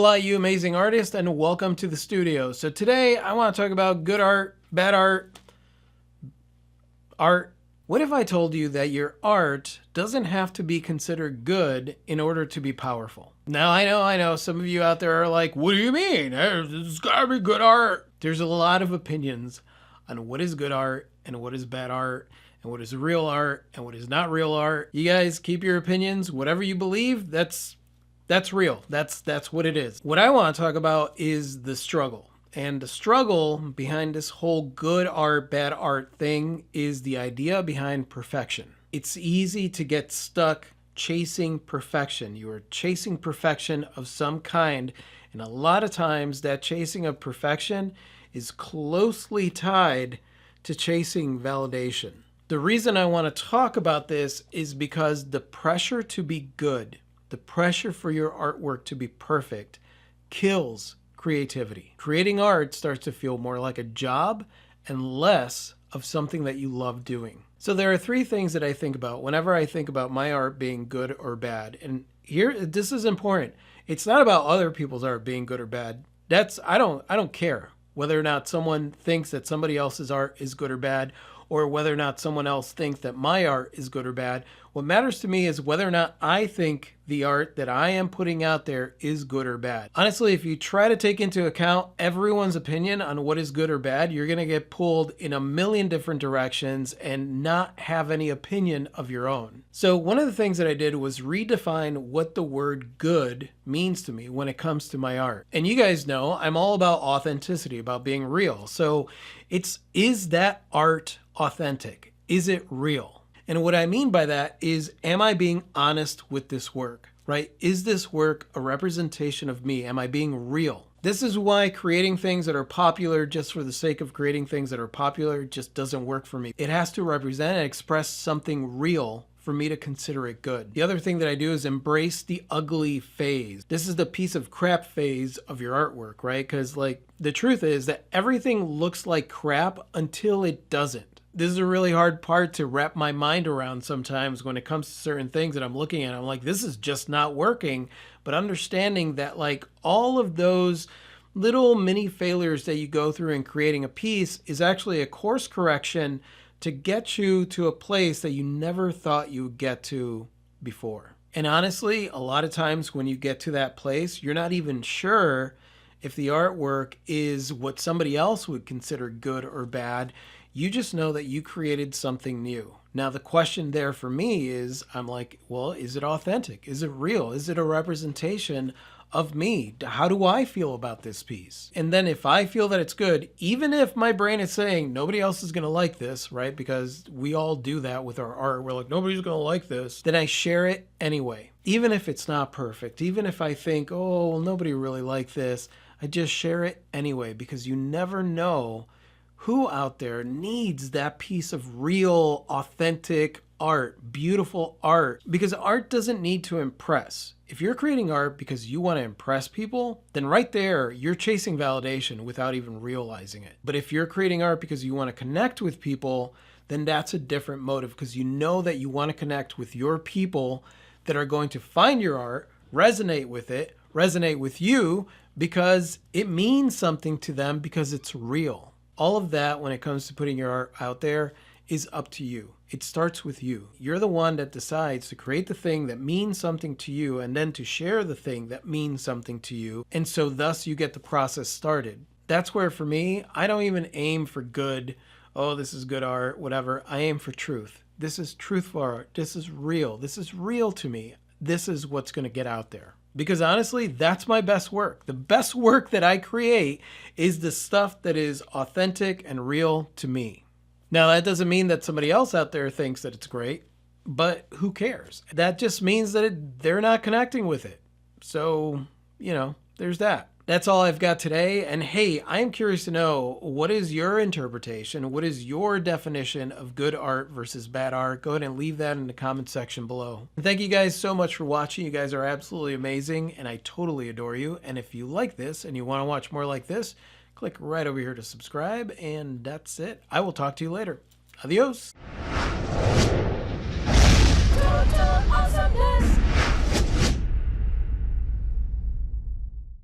Hola, you amazing artist, and welcome to the studio. So today I want to talk about good art, bad art, art. What if I told you that your art doesn't have to be considered good in order to be powerful? Now, I know some of you out there are like, what do you mean? It's gotta be good art. There's a lot of opinions on what is good art and what is bad art and what is real art and what is not real art. You guys keep your opinions, whatever you believe, that's real. That's what it is. What I want to talk about is the struggle. And the struggle behind this whole good art, bad art thing is the idea behind perfection. It's easy to get stuck chasing perfection. You are chasing perfection of some kind. And a lot of times that chasing of perfection is closely tied to chasing validation. The reason I want to talk about this is because the pressure to be good, the pressure for your artwork to be perfect, kills creativity. Creating art starts to feel more like a job and less of something that you love doing. So there are three things that I think about whenever I think about my art being good or bad. And here, this is important. It's not about other people's art being good or bad. I don't care whether or not someone thinks that somebody else's art is good or bad, or whether or not someone else thinks that my art is good or bad. What matters to me is whether or not I think the art that I am putting out there is good or bad. Honestly, if you try to take into account everyone's opinion on what is good or bad, you're going to get pulled in a million different directions and not have any opinion of your own. So one of the things that I did was redefine what the word good means to me when it comes to my art. And you guys know I'm all about authenticity, about being real. So is that art authentic? Is it real? And what I mean by that is, am I being honest with this work, right? Is this work a representation of me? Am I being real? This is why creating things that are popular just for the sake of creating things that are popular just doesn't work for me. It has to represent and express something real for me to consider it good. The other thing that I do is embrace the ugly phase. This is the piece of crap phase of your artwork, right? Because like the truth is that everything looks like crap until it doesn't. This is a really hard part to wrap my mind around sometimes when it comes to certain things that I'm looking at. I'm like, this is just not working. But understanding that like all of those little mini failures that you go through in creating a piece is actually a course correction to get you to a place that you never thought you would get to before. And honestly, a lot of times when you get to that place, you're not even sure if the artwork is what somebody else would consider good or bad. You just know that you created something new. Now, the question there for me is, I'm like, well, is it authentic? Is it real? Is it a representation of me? How do I feel about this piece? And then if I feel that it's good, even if my brain is saying nobody else is going to like this, right? Because we all do that with our art. We're like, nobody's going to like this. Then I share it anyway. Even if it's not perfect, even if I think, oh, well, nobody really liked this, I just share it anyway, because you never know who out there needs that piece of real, authentic art, beautiful art, because art doesn't need to impress. If you're creating art because you want to impress people, then right there, you're chasing validation without even realizing it. But if you're creating art because you want to connect with people, then that's a different motive, because you know that you want to connect with your people that are going to find your art, resonate with it, resonate with you, because it means something to them because it's real. All of that, when it comes to putting your art out there, is up to you. It starts with you. You're the one that decides to create the thing that means something to you and then to share the thing that means something to you. And so thus you get the process started. That's where for me, I don't even aim for good. Oh, this is good art, whatever. I aim for truth. This is truthful art. This is real. This is real to me. This is what's going to get out there. Because honestly, that's my best work. The best work that I create is the stuff that is authentic and real to me. Now, that doesn't mean that somebody else out there thinks that it's great, but who cares? That just means that they're not connecting with it. So, there's that. That's all I've got today. And hey, I'm curious to know, what is your interpretation? What is your definition of good art versus bad art? Go ahead and leave that in the comment section below. And thank you guys so much for watching. You guys are absolutely amazing, and I totally adore you. And if you like this and you want to watch more like this, click right over here to subscribe, and that's it. I will talk to you later. Adios.